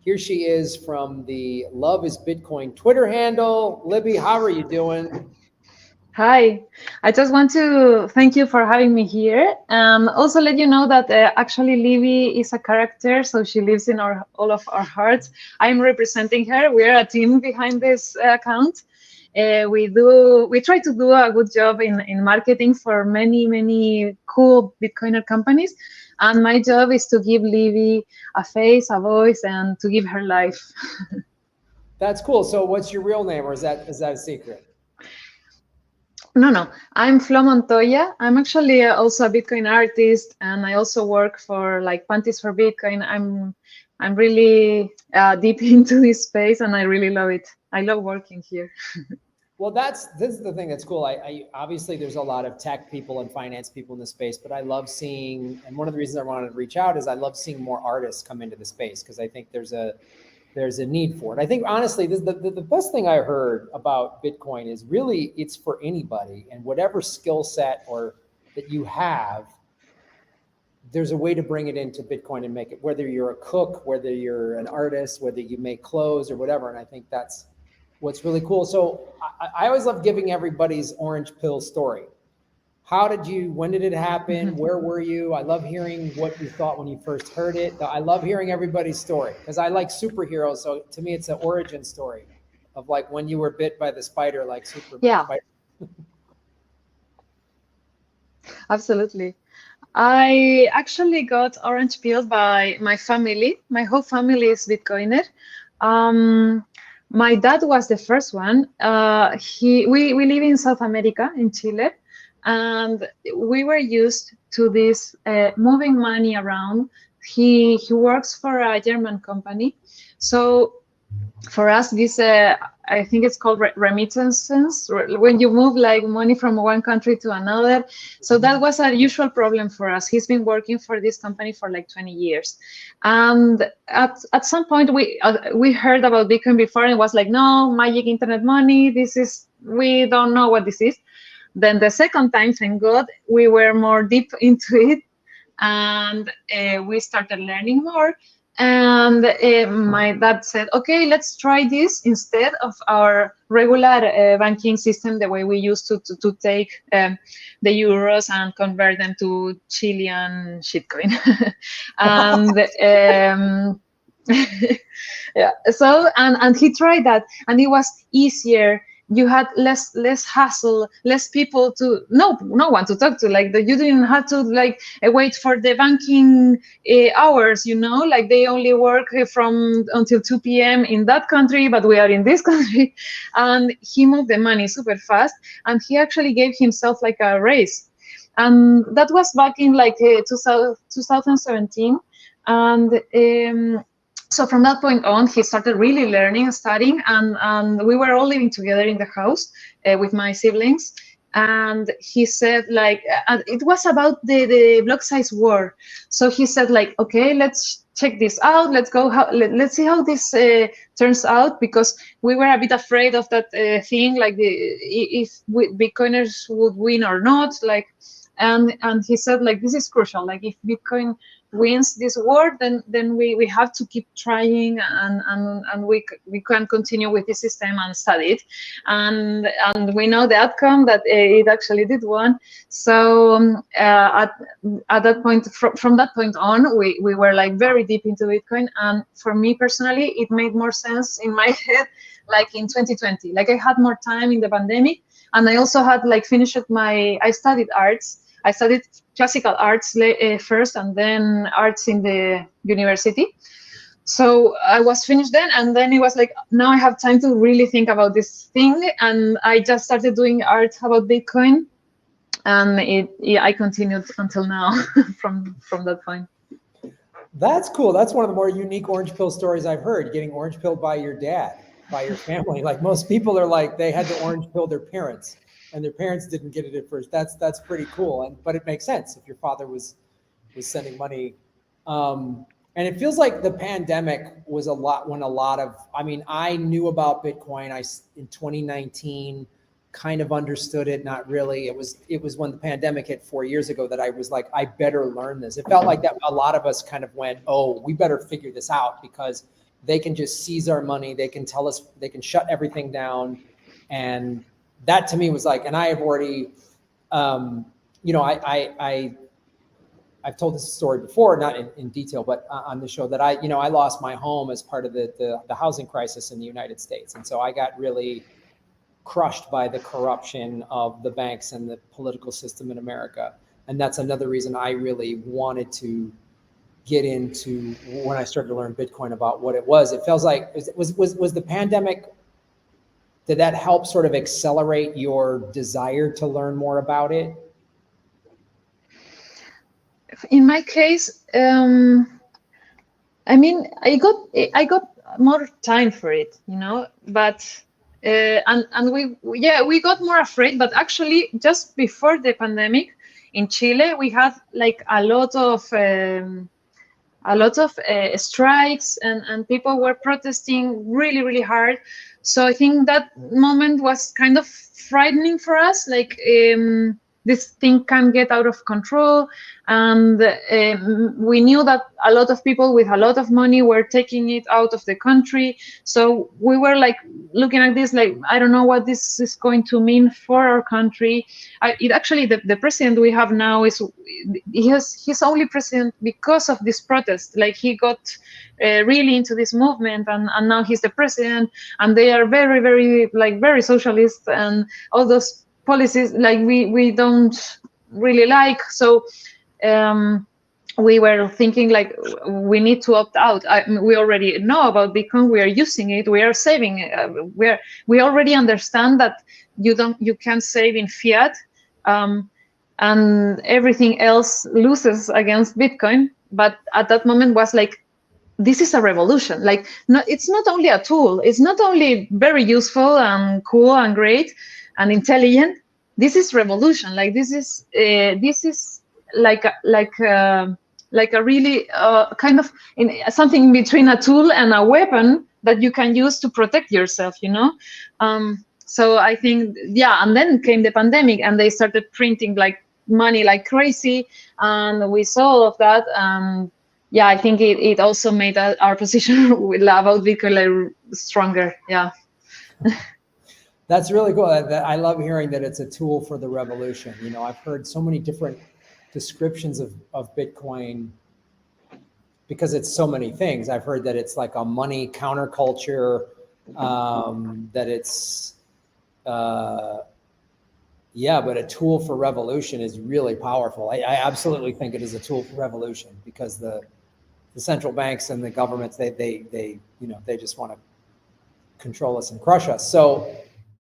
Here she is from the Love is Bitcoin Twitter handle. Libby, how are you doing? Hi, I just want to thank you for having me here, and also let you know that actually Libby is a character, so she lives in all of our hearts. I'm representing her. We're a team behind this account. We try to do a good job in marketing for many cool Bitcoiner companies, and my job is to give Libby a face, a voice, and to give her life. That's cool. So what's your real name, or is that a secret? No. I'm Flo Montoya. I'm actually also a Bitcoin artist, and I also work for like Panties for Bitcoin. I'm really deep into this space, and I really love it. I love working here. Well, this is the thing that's cool. I obviously there's a lot of tech people and finance people in the space, but I love seeing, and one of the reasons I wanted to reach out is I love seeing more artists come into the space because I think there's a need for it. I think honestly, the best thing I heard about Bitcoin is really it's for anybody and whatever skill set or that you have, there's a way to bring it into Bitcoin and make it, whether you're a cook, whether you're an artist, whether you make clothes or whatever. And I think that's what's really cool. So I always love giving everybody's orange pill story. When did it happen? Where were you? I love hearing what you thought when you first heard it. I love hearing everybody's story because I like superheroes. So to me, it's an origin story of like when you were bit by the spider, like super Yeah, spider. absolutely. I actually got orange pilled by my family. My whole family is Bitcoiner. Um, my dad was the first one. We live in South America, in Chile, and we were used to this moving money around. He works for a German company, so for us this I think it's called remittances when you move like money from one country to another. So that was a usual problem for us. He's been working for this company for like 20 years, and at some point we heard about Bitcoin before and was like, no, magic internet money, this is, we don't know what this is. Then the second time, thank God, we were more deep into it, and we started learning more. And my dad said, okay, let's try this instead of our regular banking system, the way we used to take the euros and convert them to Chilean shitcoin. And yeah, so and he tried that, and it was easier. You had less hassle, less people to, no one to talk to, like you didn't have to like wait for the banking hours, like they only work from until 2 p.m. in that country, but we are in this country. And he moved the money super fast, and he actually gave himself like a raise. And that was back in like 2017. And so from that point on, he started really learning and studying, and we were all living together in the house with my siblings. And he said, like, it was about the block size war. So he said, like, okay, let's check this out. Let's go. Let's see how this turns out, because we were a bit afraid of that thing, like if Bitcoiners would win or not, like. And he said, like, this is crucial. Like, if Bitcoin wins this war, then we have to keep trying, and we can continue with this system and study it. And we know the outcome, that it actually did win. So at that point, from that point on, we were like very deep into Bitcoin. And for me personally, it made more sense in my head, like in 2020. Like, I had more time in the pandemic, and I also had like finished I studied arts. I studied classical arts first, and then arts in the university. So I was finished then, and then it was like, now I have time to really think about this thing. And I just started doing art about Bitcoin, and I continued until now from that point. That's cool. That's one of the more unique orange pill stories I've heard. Getting orange pilled by your dad, by your family. Like most people are like, they had to orange pill their parents, and their parents didn't get it at first. That's pretty cool. But it makes sense if your father was sending money. And it feels like the pandemic was a lot when a lot of, I mean, I knew about Bitcoin. In 2019 kind of understood it, not really. It was when the pandemic hit 4 years ago that I was like, I better learn this. It felt like that a lot of us kind of went, oh, we better figure this out, because they can just seize our money. They can tell us, they can shut everything down. And that to me was like, and I have already, you know, I've told this story before, not in detail, but on the show that I lost my home as part of the housing crisis in the United States. And so I got really crushed by the corruption of the banks and the political system in America. And that's another reason I really wanted to get into, when I started to learn Bitcoin, about what it was. It feels like, was the pandemic, did that help sort of accelerate your desire to learn more about it? In my case, I mean, I got more time for it, you know, but and we got more afraid. But actually, just before the pandemic in Chile, we had like a lot of strikes, and people were protesting really, really hard. So I think that moment was kind of frightening for us, like this thing can get out of control. And we knew that a lot of people with a lot of money were taking it out of the country. So we were like looking at this, like, I don't know what this is going to mean for our country. The president we have now he's only president because of this protest. Like, he got really into this movement, and now he's the president, and they are very, very, like, very socialist, and all those policies like we don't really like. So we were thinking, like, we need to opt out. We already know about Bitcoin. We are using it. We are saving. We already understand that you can't save in fiat, and everything else loses against Bitcoin. But at that moment was like, this is a revolution. Like, no, it's not only a tool. It's not only very useful and cool and great and intelligent. This is revolution. Like, this is like a really kind of something between a tool and a weapon that you can use to protect yourself, you know. So I think, yeah. And then came the pandemic, and they started printing like money like crazy, and we saw all of that. Yeah, I think it also made our position about Bitcoin like stronger. Yeah. That's really cool. I love hearing that it's a tool for the revolution. You know, I've heard so many different descriptions of Bitcoin because it's so many things. I've heard that it's like a money counterculture, that it's, yeah, but a tool for revolution is really powerful. I absolutely think it is a tool for revolution, because the central banks and the governments, they just want to control us and crush us. So